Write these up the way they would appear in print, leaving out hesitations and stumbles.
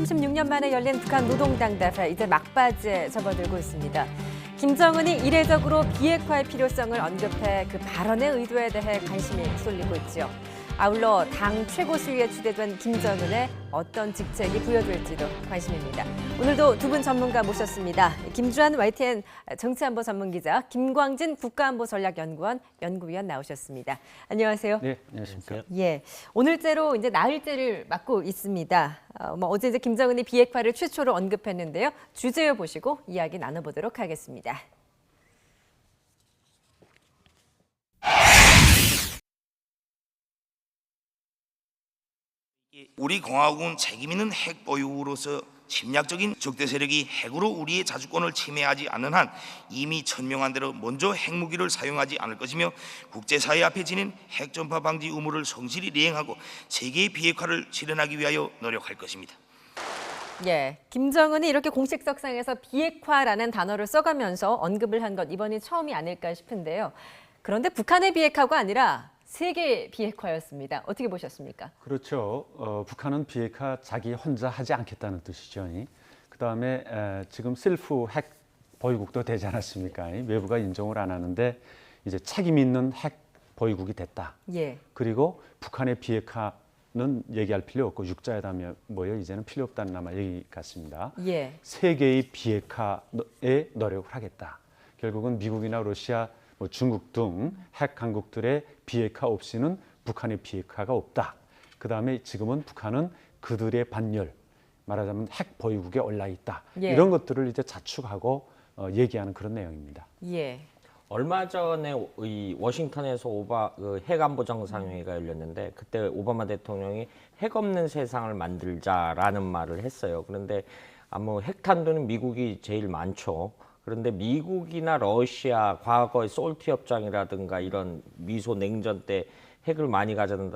36년 만에 열린 북한 노동당대회 이제 막바지에 접어들고 있습니다. 김정은이 이례적으로 비핵화의 필요성을 언급해 그 발언의 의도에 대해 관심이 쏠리고 있죠. 아울러 당 최고 수위에 추대된 김정은의 어떤 직책이 부여될지도 관심입니다. 오늘도 두 분 전문가 모셨습니다. 김주한 YTN 정치안보 전문기자, 김광진 국가안보전략연구원 연구위원 나오셨습니다. 안녕하세요. 네, 안녕하십니까. 예, 오늘째로 이제 나흘째를 맞고 있습니다. 어제 이제 김정은이 비핵화를 최초로 언급했는데요. 주제를 보시고 이야기 나눠보도록 하겠습니다. 우리 공화국은 책임 있는 핵 보유국으로서 침략적인 적대 세력이 핵으로 우리의 자주권을 침해하지 않는 한 이미 천명한 대로 먼저 핵무기를 사용하지 않을 것이며 국제사회 앞에 지닌 핵전파 방지 의무를 성실히 이행하고 세계의 비핵화를 실현하기 위하여 노력할 것입니다. 예, 김정은이 이렇게 공식석상에서 비핵화라는 단어를 써가면서 언급을 한 것 이번이 처음이 아닐까 싶은데요. 그런데 북한의 비핵화가 아니라 세계 비핵화였습니다. 어떻게 보셨습니까? 그렇죠. 북한은 비핵화 자기 혼자 하지 않겠다는 뜻이죠. 그다음에 지금 셀프 핵 보유국도 되지 않았습니까? 외부가 인정을 안 하는데 이제 책임 있는 핵 보유국이 됐다. 예. 그리고 북한의 비핵화는 얘기할 필요 없고 육자회담이 뭐요? 이제는 필요 없다는 아마 얘기 같습니다. 예. 세계의 비핵화에 노력을 하겠다. 결국은 미국이나 러시아 중국 등 핵 강국들의 비핵화 없이는 북한의 비핵화가 없다. 그다음에 지금은 북한은 그들의 반열, 말하자면 핵 보유국에 올라 있다. 예. 이런 것들을 이제 자축하고 얘기하는 그런 내용입니다. 예. 얼마 전에 이 워싱턴에서 핵안보 정상회의가 열렸는데 그때 오바마 대통령이 핵 없는 세상을 만들자라는 말을 했어요. 그런데 핵탄두는 미국이 제일 많죠. 그런데 미국이나 러시아, 과거의 솔트 협정이라든가 이런 미소 냉전 때 핵을 많이 가진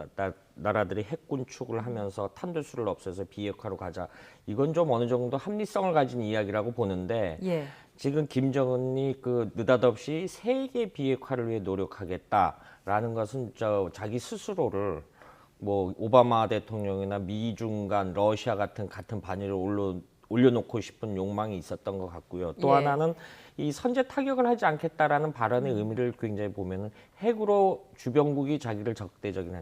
나라들이 핵 군축을 하면서 탄두수를 없애서 비핵화로 가자. 이건 좀 어느 정도 합리성을 가진 이야기라고 보는데 예. 지금 김정은이 느닷없이 세계 비핵화를 위해 노력하겠다라는 것은 자기 스스로를 오바마 대통령이나 미중 간 러시아 같은 반열을 올려놓고 싶은 욕망이 있었던 것 같고요. 또 예. 하나는 이 선제 타격을 하지 않겠다라는 발언의 의미를 굉장히 보면은 핵으로 주변국이 자기를 적대적인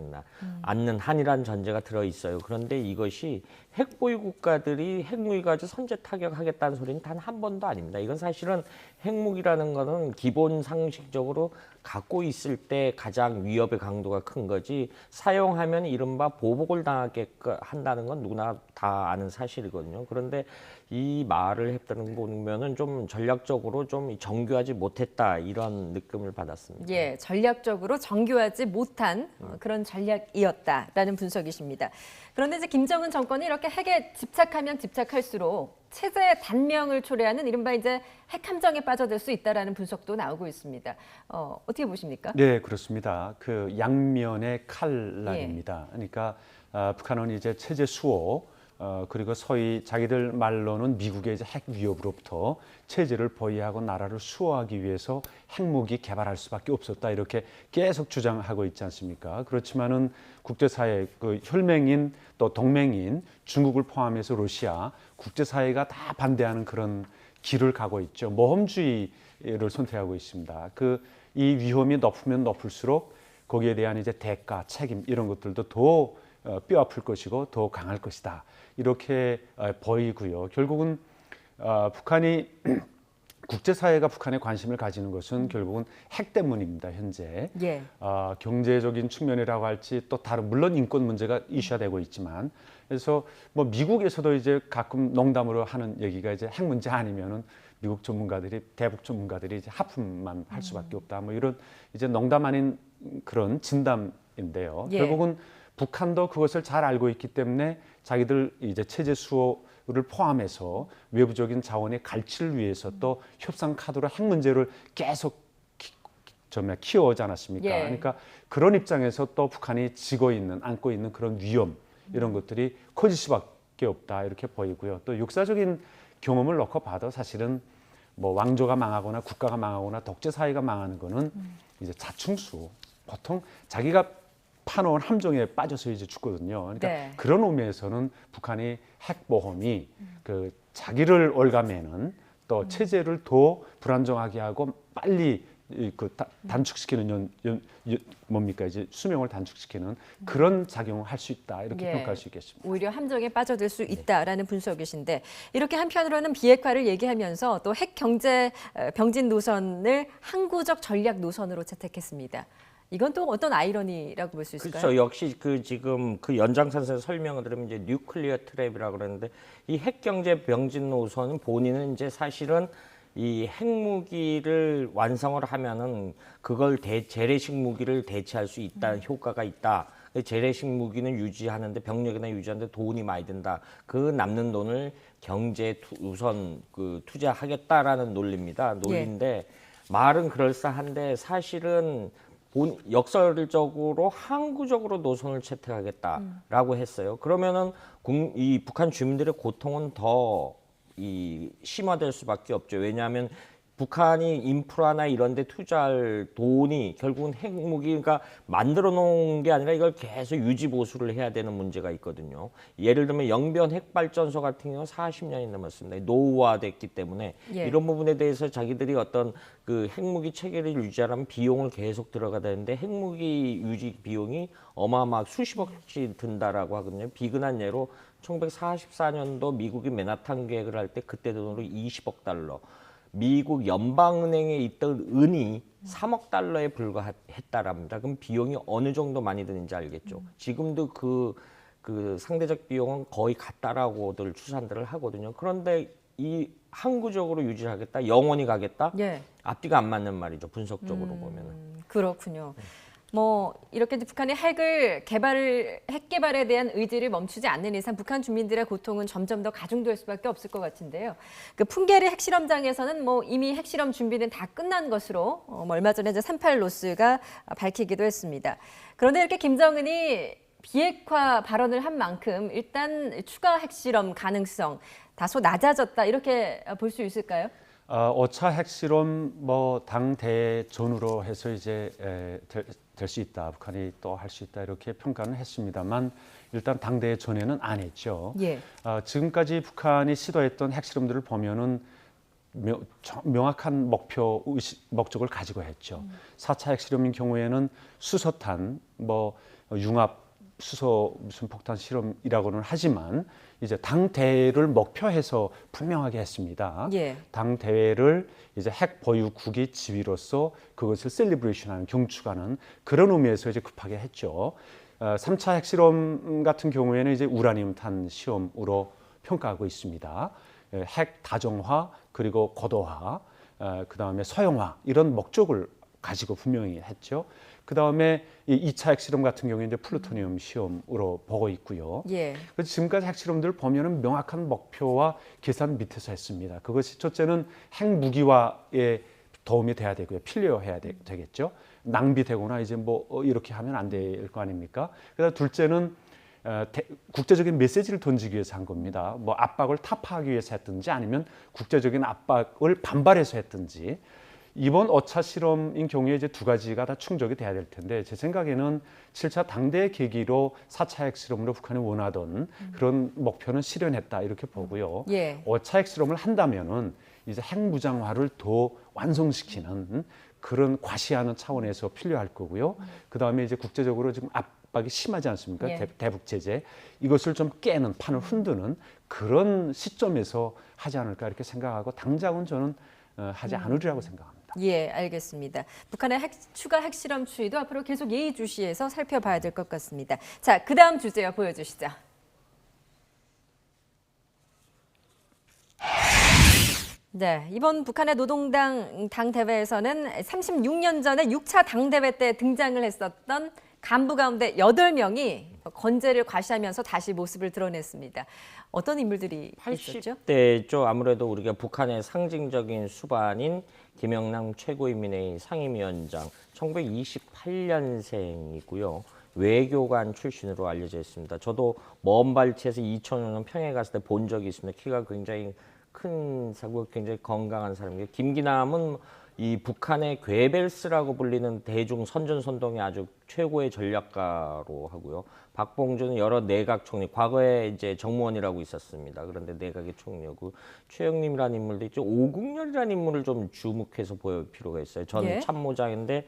않는 한이라는 전제가 들어 있어요. 그런데 이것이 핵 보유 국가들이 핵무기 가지고 선제 타격하겠다는 소리는 단 한 번도 아닙니다. 이건 사실은 핵무기라는 거는 기본 상식적으로 갖고 있을 때 가장 위협의 강도가 큰 거지 사용하면 이른바 보복을 당하게 한다는 건 누구나 다 아는 사실이거든요. 그런데 이 말을 했다는 거 보면은 좀 전략적으로 좀 정교하지 못했다 이런 느낌을 받았습니다. 예, 전략적으로 정교하지 못한 그런 전략이었다라는 분석이십니다. 그런데 이제 김정은 정권이 이렇게 핵에 집착하면 집착할수록 체제의 단명을 초래하는 이른바 이제 핵함정에 빠져들 수 있다라는 분석도 나오고 있습니다. 어떻게 보십니까? 네, 그렇습니다. 그 양면의 칼날입니다. 그러니까 북한은 이제 체제 수호 그리고 소위 자기들 말로는 미국의 이제 핵 위협으로부터 체제를 보위하고 나라를 수호하기 위해서 핵무기 개발할 수밖에 없었다 이렇게 계속 주장하고 있지 않습니까? 그렇지만은 국제사회 그 혈맹인 또 동맹인 중국을 포함해서 러시아 국제사회가 다 반대하는 그런 길을 가고 있죠. 모험주의를 선택하고 있습니다. 이 위험이 높으면 높을수록 거기에 대한 이제 대가, 책임 이런 것들도 더 뼈아플 것이고 더 강할 것이다. 이렇게 보이고요. 결국은 북한이 국제사회가 북한에 관심을 가지는 것은 결국은 핵 때문입니다. 현재 예. 경제적인 측면이라고 할지 또 다른 물론 인권 문제가 이슈화되고 있지만 그래서 미국에서도 이제 가끔 농담으로 하는 얘기가 이제 핵 문제 아니면은 미국 전문가들이 대북 전문가들이 이제 하품만 할 수밖에 없다. 이런 이제 농담 아닌 그런 진담인데요. 예. 결국은 북한도 그것을 잘 알고 있기 때문에 자기들 이제 체제 수호를 포함해서 외부적인 자원의 갈취를 위해서 또 협상 카드로 핵 문제를 계속 키워오지 않았습니까? 예. 그러니까 그런 입장에서 또 북한이 안고 있는 그런 위험 이런 것들이 커질 수밖에 없다 이렇게 보이고요. 또 역사적인 경험을 놓고 봐도 사실은 왕조가 망하거나 국가가 망하거나 독재 사회가 망하는 거는 이제 자충수 보통 자기가 파놓은 함정에 빠져서 이제 죽거든요. 그러니까 네. 그런 의미에서는 북한이 핵보험이 그 자기를 올가매는 또 체제를 더 불안정하게 하고 빨리 단축시키는 뭡니까 이제 수명을 단축시키는 그런 작용을 할 수 있다 이렇게 예. 평가할 수 있겠습니다. 오히려 함정에 빠져들 수 있다라는 분석이신데 이렇게 한편으로는 비핵화를 얘기하면서 또 핵 경제 병진 노선을 항구적 전략 노선으로 채택했습니다. 이건 또 어떤 아이러니라고 볼 수 있을까요? 그렇죠. 역시 그 지금 그 연장선에서 설명을 드리면 이제 뉴클리어 트랩이라고 그러는데 이 핵 경제 병진 노선은 본인은 이제 사실은 이 핵무기를 완성을 하면은 그걸 재래식 무기를 대체할 수 있다는 효과가 있다. 재래식 무기는 유지하는데 병력이나 유지하는데 돈이 많이 든다. 그 남는 돈을 경제 우선 투자하겠다라는 논리인데 말은 그럴싸한데 사실은 역설적으로 항구적으로 노선을 채택하겠다라고 했어요. 그러면은 이 북한 주민들의 고통은 더 심화될 수밖에 없죠. 왜냐하면 북한이 인프라나 이런 데 투자할 돈이 결국은 핵무기가 만들어 놓은 게 아니라 이걸 계속 유지 보수를 해야 되는 문제가 있거든요. 예를 들면 영변 핵발전소 같은 경우는 40년이 넘었습니다. 노후화됐기 때문에 예. 이런 부분에 대해서 자기들이 어떤 그 핵무기 체계를 유지하려면 비용을 계속 들어가야 되는데 핵무기 유지 비용이 어마어마하게 수십억씩 든다라고 하거든요. 비근한 예로 1944년도 미국이 맨하탄 계획을 할 때 그때 돈으로 20억 달러. 미국 연방은행에 있던 은이 3억 달러에 불과했다랍니다. 그럼 비용이 어느 정도 많이 드는지 알겠죠. 지금도 그 상대적 비용은 거의 같다라고들 추산들을 하거든요. 그런데 이 항구적으로 유지하겠다, 영원히 가겠다, 예. 앞뒤가 안 맞는 말이죠. 분석적으로 보면은. 그렇군요. 뭐 이렇게 북한이 핵 개발에 대한 의지를 멈추지 않는 이상 북한 주민들의 고통은 점점 더 가중될 수밖에 없을 것 같은데요. 그 풍계리 핵실험장에서는 뭐 이미 핵실험 준비는 다 끝난 것으로 얼마 전에 이제 38노스가 밝히기도 했습니다. 그런데 이렇게 김정은이 비핵화 발언을 한 만큼 일단 추가 핵실험 가능성 다소 낮아졌다 이렇게 볼 수 있을까요? 5차 핵실험 뭐 당 대전으로 해서 이제 될 수 있다. 북한이 또 할 수 있다. 이렇게 평가는 했습니다만 일단 당 대전에는 안 했죠. 예. 지금까지 북한이 시도했던 핵실험들을 보면은 명확한 목적을 가지고 했죠. 4차 핵실험인 경우에는 수소탄, 뭐 융합 수소 무슨 폭탄 실험이라고는 하지만 이제 당 대회를 목표해서 분명하게 했습니다. 예. 당 대회를 이제 핵 보유국의 지위로서 그것을 셀리브레이션하는 경축하는 그런 의미에서 이제 급하게 했죠. 3차 핵실험 같은 경우에는 이제 우라늄탄 시험으로 평가하고 있습니다. 핵 다정화 그리고 고도화, 그다음에 소형화 이런 목적을 가지고 분명히 했죠. 그다음에 이 2차 핵실험 같은 경우에 이제 플루토늄 시험으로 보고 있고요. 예. 그래서 지금까지 핵실험들을 보면은 명확한 목표와 계산 밑에서 했습니다. 그것이 첫째는 핵무기화에 도움이 돼야 되고요. 필요해야 되겠죠. 낭비되거나 이제 뭐 이렇게 하면 안 될 거 아닙니까? 그다음 둘째는 국제적인 메시지를 던지기 위해서 한 겁니다. 뭐 압박을 타파하기 위해서 했든지 아니면 국제적인 압박을 반발해서 했든지 이번 5차 실험인 경우에 이제 두 가지가 다 충족이 돼야 될 텐데 제 생각에는 7차 당대 계기로 4차 핵실험으로 북한이 원하던 그런 목표는 실현했다 이렇게 보고요. 예. 5차 핵실험을 한다면은 이제 핵무장화를 더 완성시키는 그런 과시하는 차원에서 필요할 거고요. 그 다음에 이제 국제적으로 지금 압박이 심하지 않습니까? 예. 대북 제재 이것을 좀 깨는 판을 흔드는 그런 시점에서 하지 않을까 이렇게 생각하고 당장은 저는 하지 않으리라고 생각합니다. 예, 알겠습니다. 북한의 추가 핵실험 추이도 앞으로 계속 예의주시해서 살펴봐야 될 것 같습니다. 자, 그 다음 주제요 보여주시죠. 네, 이번 북한의 노동당 당대회에서는 36년 전에 6차 당대회 때 등장을 했었던 간부 가운데 8명이 건재를 과시하면서 다시 모습을 드러냈습니다. 어떤 인물들이 있었죠? 80대죠. 아무래도 우리가 북한의 상징적인 수반인 김영남 최고인민회의 상임위원장 1928년생이고요. 외교관 출신으로 알려져 있습니다. 저도 먼 발치에서 2005년 평양에 갔을 때 본 적이 있습니다. 키가 굉장히 큰 사고 굉장히 건강한 사람이에요. 김기남은 이 북한의 괴벨스라고 불리는 대중 선전선동의 아주 최고의 전략가로 하고요. 박봉준은 여러 내각 총리, 과거에 이제 정무원이라고 있었습니다. 그런데 내각의 총리고 최영림이라는 인물도 있죠. 오국렬이라는 인물을 좀 주목해서 볼 필요가 있어요. 전 예. 참모장인데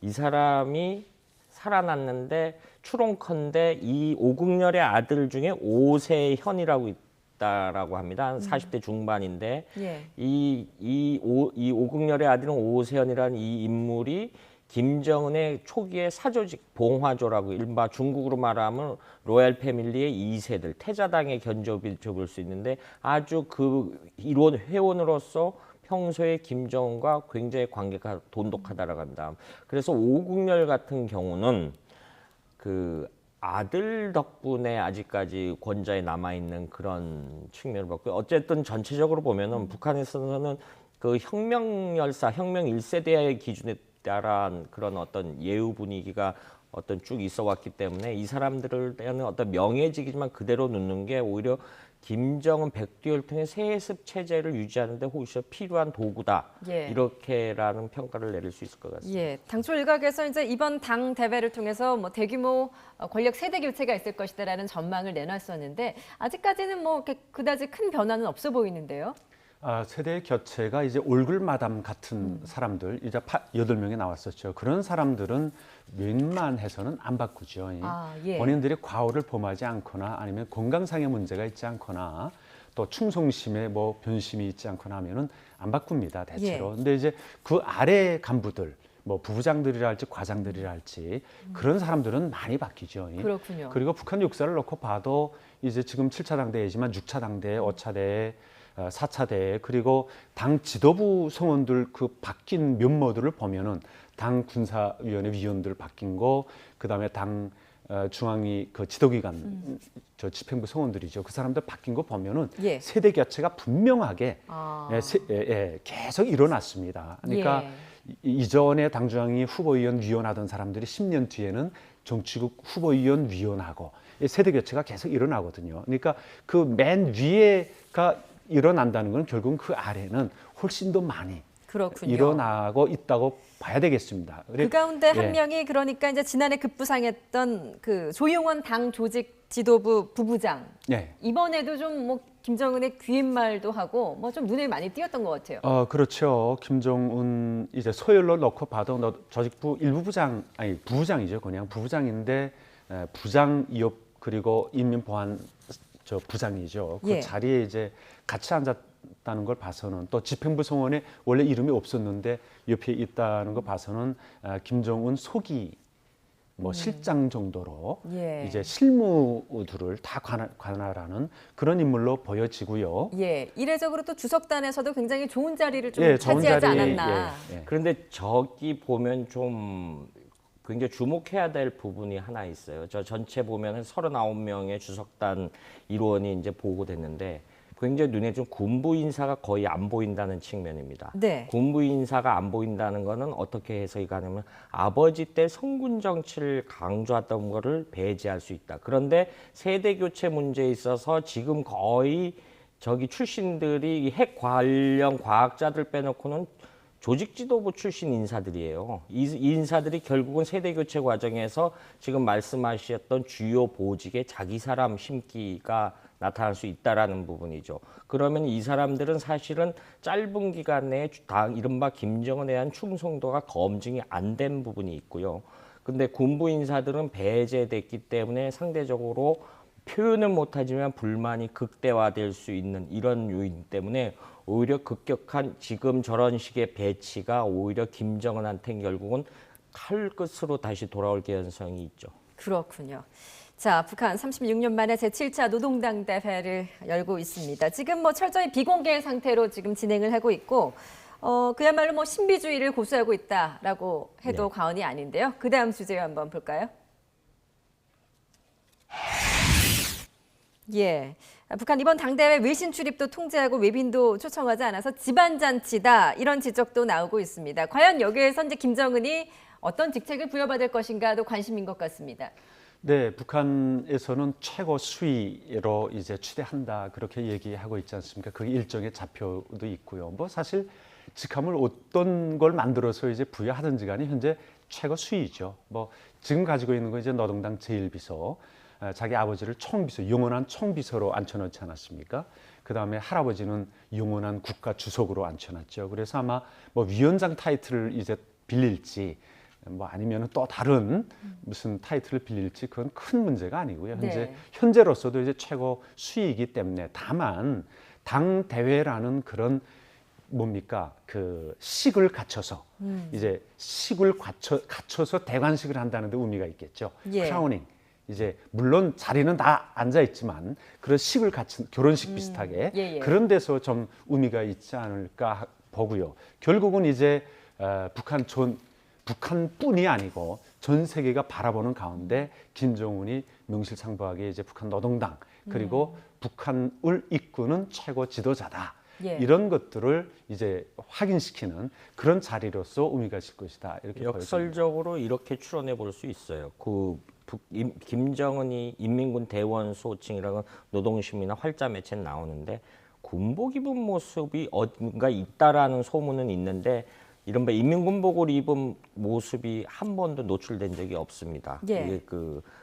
이 사람이 살아났는데 추론컨대 이 오국렬의 아들 중에 오세현이라고 있다라고 합니다. 한 40대 중반인데 예. 이 오국렬의 아들은 오세현이라는 이 인물이 김정은의 초기의 사조직 봉화조라고 이른바 중국으로 말하면 로얄 패밀리의 2세들 태자당의 견적을 볼 수 있는데 아주 그 일원 회원으로서 평소에 김정은과 굉장히 관계가 돈독하다라고 합니다. 그래서 오국렬 같은 경우는 그 아들 덕분에 아직까지 권좌에 남아있는 그런 측면을 봤고요. 어쨌든 전체적으로 보면은 북한에서는 그 혁명 열사, 혁명 1세대의 기준에 따른 그런 어떤 예우 분위기가 어떤 쭉 있어 왔기 때문에 이 사람들을 대한 어떤 명예직이지만 그대로 놓는 게 오히려 김정은 백두혈 통해 세습 체제를 유지하는데 혹시 필요한 도구다. 예. 이렇게라는 평가를 내릴 수 있을 것 같습니다. 예, 당초 일각에서 이제 이번 당 대회를 통해서 뭐 대규모 권력 세대 교체가 있을 것이다라는 전망을 내놨었는데 아직까지는 뭐 이렇게 그다지 큰 변화는 없어 보이는데요. 세대 교체가 이제 올글마담 같은 사람들 이제 8명이 나왔었죠. 그런 사람들은 웬만해서는 안 바꾸죠. 예. 본인들이 과오를 범하지 않거나 아니면 건강상의 문제가 있지 않거나 또 충성심에 뭐 변심이 있지 않거나 하면은 안 바꿉니다. 대체로. 예. 근데 이제 그 아래 간부들 뭐 부부장들이랄지 과장들이랄지 그런 사람들은 많이 바뀌죠. 그렇군요. 그리고 북한 역사를 놓고 봐도 이제 지금 7차 당대이지만 6차 당대, 5차 대회 4차 대회 그리고 당 지도부 성원들 그 바뀐 면모들을 보면은 당 군사위원회 위원들 바뀐 거 그다음에 당 중앙위 그 지도기관 저 집행부 성원들이죠. 그 사람들 바뀐 거 보면은 예. 세대 교체가 분명하게 아. 계속 일어났습니다. 그러니까 예. 이전에 당중앙위 후보위원 위원하던 사람들이 10년 뒤에는 정치국 후보위원 위원하고 세대 교체가 계속 일어나거든요. 그러니까 그 맨 위에가 일어난다는 건 결국은 그 아래는 훨씬 더 많이 그렇군요. 일어나고 있다고 봐야 되겠습니다. 그 가운데 한 예. 명이 그러니까 이제 지난해 급부상했던 그 조용원 당 조직 지도부 부부장. 예. 이번에도 좀 뭐 김정은의 귀인말도 하고 뭐 좀 눈에 많이 띄었던 것 같아요. 그렇죠. 김정은 이제 소열로 넣고 봐도 조직부 부부장이죠. 그냥 부부장인데 부장 이업 그리고 인민보안 저 부장이죠. 그 예. 자리에 이제 같이 앉았다는 걸 봐서는 또 집행부 성원에 원래 이름이 없었는데 옆에 있다는 거 봐서는 김정은 소기 뭐 실장 정도로 예. 이제 실무들을 다 관할하는 그런 인물로 보여지고요. 예, 이례적으로 또 주석단에서도 굉장히 좋은 자리를 좀 예, 좋은 차지하지 자리에, 않았나. 예. 그런데 저기 보면 좀 굉장히 주목해야 될 부분이 하나 있어요. 저 전체 보면 39명의 주석단 일원이 이제 보고됐는데 굉장히 눈에 좀 군부 인사가 거의 안 보인다는 측면입니다. 네. 군부 인사가 안 보인다는 거는 어떻게 해석이 가냐면 아버지 때 성군 정치를 강조했던 거를 배제할 수 있다. 그런데 세대 교체 문제에 있어서 지금 거의 저기 출신들이 핵 관련 과학자들 빼놓고는 조직 지도부 출신 인사들이에요. 이 인사들이 결국은 세대 교체 과정에서 지금 말씀하셨던 주요 보직에 자기 사람 심기가 나타날 수 있다라는 부분이죠. 그러면 이 사람들은 사실은 짧은 기간 내에 이른바 김정은에 대한 충성도가 검증이 안 된 부분이 있고요. 근데 군부 인사들은 배제됐기 때문에 상대적으로 표현은 못하지만 불만이 극대화될 수 있는 이런 요인 때문에 오히려 급격한 지금 저런 식의 배치가 오히려 김정은한테는 결국은 칼끝으로 다시 돌아올 개연성이 있죠. 그렇군요. 자, 북한 36년 만에 제7차 노동당 대회를 열고 있습니다. 지금 뭐 철저히 비공개 상태로 지금 진행을 하고 있고 그야말로 뭐 신비주의를 고수하고 있다라고 해도 네. 과언이 아닌데요. 그 다음 주제 한번 볼까요? 예. 북한 이번 당대회 외신 출입도 통제하고 외빈도 초청하지 않아서 집안잔치다 이런 지적도 나오고 있습니다. 과연 여기에서 이제 김정은이 어떤 직책을 부여받을 것인가도 관심인 것 같습니다. 네, 북한에서는 최고 수위로 이제 추대한다 그렇게 얘기하고 있지 않습니까? 그 일정의 좌표도 있고요. 뭐 사실 직함을 어떤 걸 만들어서 이제 부여하든지 간에 현재 최고 수위죠. 뭐 지금 가지고 있는 건 이제 노동당 제1비서, 자기 아버지를 총비서, 영원한 총비서로 앉혀놓지 않았습니까? 그 다음에 할아버지는 영원한 국가 주석으로 앉혀놨죠. 그래서 아마 뭐 위원장 타이틀을 이제 빌릴지, 뭐 아니면 또 다른 무슨 타이틀을 빌릴지 그건 큰 문제가 아니고요. 현재로서도 이제 최고 수위이기 때문에, 다만 당 대회라는 그런 뭡니까 그 식을 갖춰서 이제 식을 갖춰서 대관식을 한다는 데 의미가 있겠죠. 크라우닝. 이제 물론 자리는 다 앉아 있지만 그런 식을 갖춘 결혼식 비슷하게 그런 데서 좀 의미가 있지 않을까 보고요. 결국은 이제 북한뿐이 아니고 전 세계가 바라보는 가운데 김정은이 명실상부하게 이제 북한 노동당 그리고 북한을 이끄는 최고 지도자다. 이런 것들을 이제 확인시키는 그런 자리로서 의미가 있을 것이다. 이렇게 역설적으로 이렇게 추론해 볼 수 있어요. 김정은이 인민군 대원 소칭이라는 노동신문이나 활자 매체에 나오는데 군복 입은 모습이 어딘가 있다라는 소문은 있는데 이른바 인민군복을 입은 모습이 한 번도 노출된 적이 없습니다.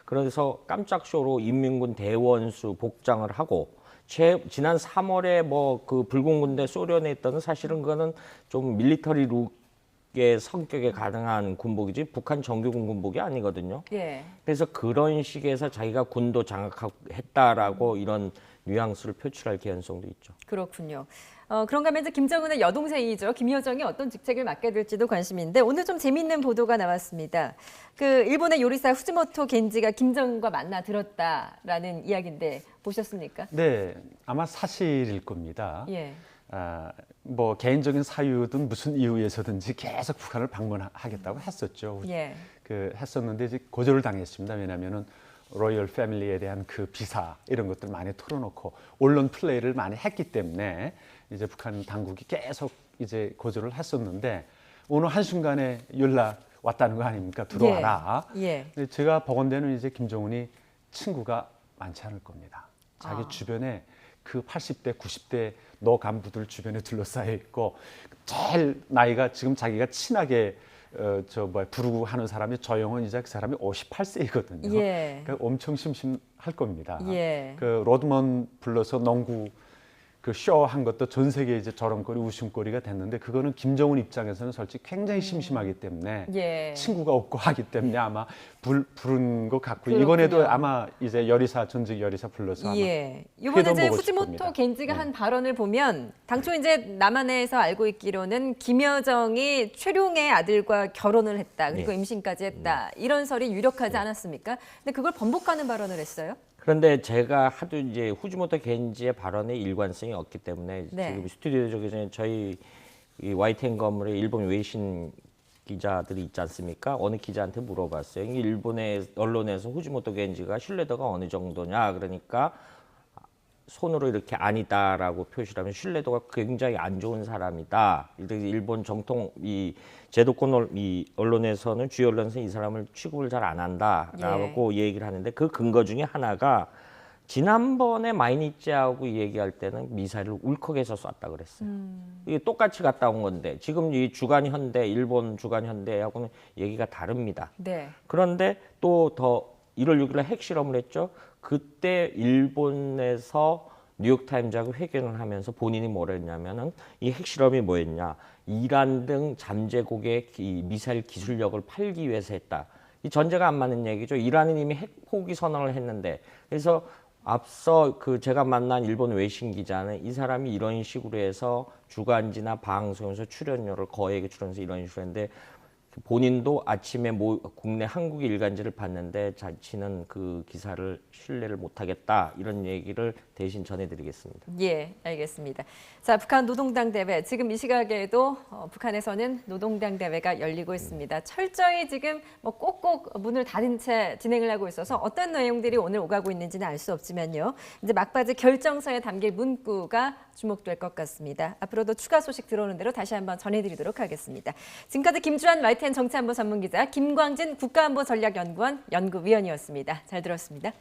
그래서 깜짝 쇼로 인민군 대원수 복장을 하고 지난 3월에 뭐 그 붉은 군대 소련에 있던 사실은 그거는 좀 밀리터리 룩의 성격에 가능한 군복이지 북한 정규군 군복이 아니거든요. 그래서 그런 식에서 자기가 군도 장악했다라고 이런 뉘앙스를 표출할 개연성도 있죠. 그렇군요. 그런가 하면 이제 김정은의 여동생이죠. 김여정이 어떤 직책을 맡게 될지도 관심인데 오늘 좀 재밌는 보도가 나왔습니다. 그 일본의 요리사 후지모토 겐지가 김정은과 만나 들었다라는 이야기인데 보셨습니까? 네, 아마 사실일 겁니다. 뭐 개인적인 사유든 무슨 이유에서든지 계속 북한을 방문하겠다고 했었죠. 했었는데 이제 거절을 당했습니다. 왜냐하면은 로열 패밀리에 대한 그 비사 이런 것들 많이 털어놓고 언론 플레이를 많이 했기 때문에 이제 북한 당국이 계속 이제 거절을 했었는데 어느 한순간에 연락 왔다는 거 아닙니까? 들어와라. 제가 보건대는 이제 김정은이 친구가 많지 않을 겁니다. 자기 주변에 그 80대, 90대 노 간부들 주변에 둘러싸여 있고 제일 나이가 지금 자기가 친하게 부르고 하는 사람이 조영은 이제 그 사람이 58세이거든요. 그러니까 엄청 심심할 겁니다. 그 로드먼 불러서 농구 그 쇼 한 것도 전 세계 이제 저런거리 웃음거리가 됐는데 그거는 김정은 입장에서는 솔직히 굉장히 심심하기 때문에 친구가 없고 하기 때문에 아마 부른 것 같고요. 이번에도 아마 이제 요리사 전직 요리사 불러서 아마 이번에 이제 후지모토 겐지가 한 발언을 보면 당초 이제 남한에서 알고 있기로는 김여정이 최룡의 아들과 결혼을 했다. 그리고 임신까지 했다. 이런 설이 유력하지 않았습니까? 근데 그걸 번복하는 발언을 했어요. 그런데 제가 하도 이제 후지모토 겐지의 발언에 일관성이 없기 때문에 지금 스튜디오 쪽에 저희 이 YTN 건물에 일본 외신 기자들이 있지 않습니까? 어느 기자한테 물어봤어요. 일본의 언론에서 후지모토 겐지가 신뢰도가 어느 정도냐? 그러니까 손으로 이렇게 아니다라고 표시를 하면 신뢰도가 굉장히 안 좋은 사람이다. 일본 정통 이 제도권 이 언론에서는 주요 언론에서는 이 사람을 취급을 잘 안 한다라고 얘기를 하는데 그 근거 중에 하나가 지난번에 마이니치하고 얘기할 때는 미사일을 울컥해서 쐈다 그랬어요. 이게 똑같이 갔다 온 건데 지금 이 주간현대 일본 주간현대하고는 얘기가 다릅니다. 그런데 또 더 1월 6일에 핵실험을 했죠. 그때 일본에서 뉴욕타임즈하고 회견을 하면서 본인이 뭐라 했냐면은 이 핵실험이 뭐였냐. 이란 등 잠재국의 이 미사일 기술력을 팔기 위해서 했다. 이 전제가 안 맞는 얘기죠. 이란은 이미 핵 포기 선언을 했는데 그래서 앞서 그 제가 만난 일본 외신 기자는 이 사람이 이런 식으로 해서 주간지나 방송에서 출연료를 거액의 출연해서 이런 식으로 했는데 본인도 아침에 국내 한국 일간지를 봤는데 자신은 그 기사를 신뢰를 못하겠다 이런 얘기를 대신 전해드리겠습니다. 알겠습니다. 자, 북한 노동당 대회 지금 이 시각에도 북한에서는 노동당 대회가 열리고 있습니다. 철저히 지금 뭐 꼭꼭 문을 닫은 채 진행을 하고 있어서 어떤 내용들이 오늘 오가고 있는지는 알 수 없지만요. 이제 막바지 결정서에 담길 문구가 주목될 것 같습니다. 앞으로도 추가 소식 들어오는 대로 다시 한번 전해드리도록 하겠습니다. 지금까지 김주한 YTN i10 정치안보 전문기자 김광진 국가안보전략연구원 연구위원이었습니다. 잘 들었습니다.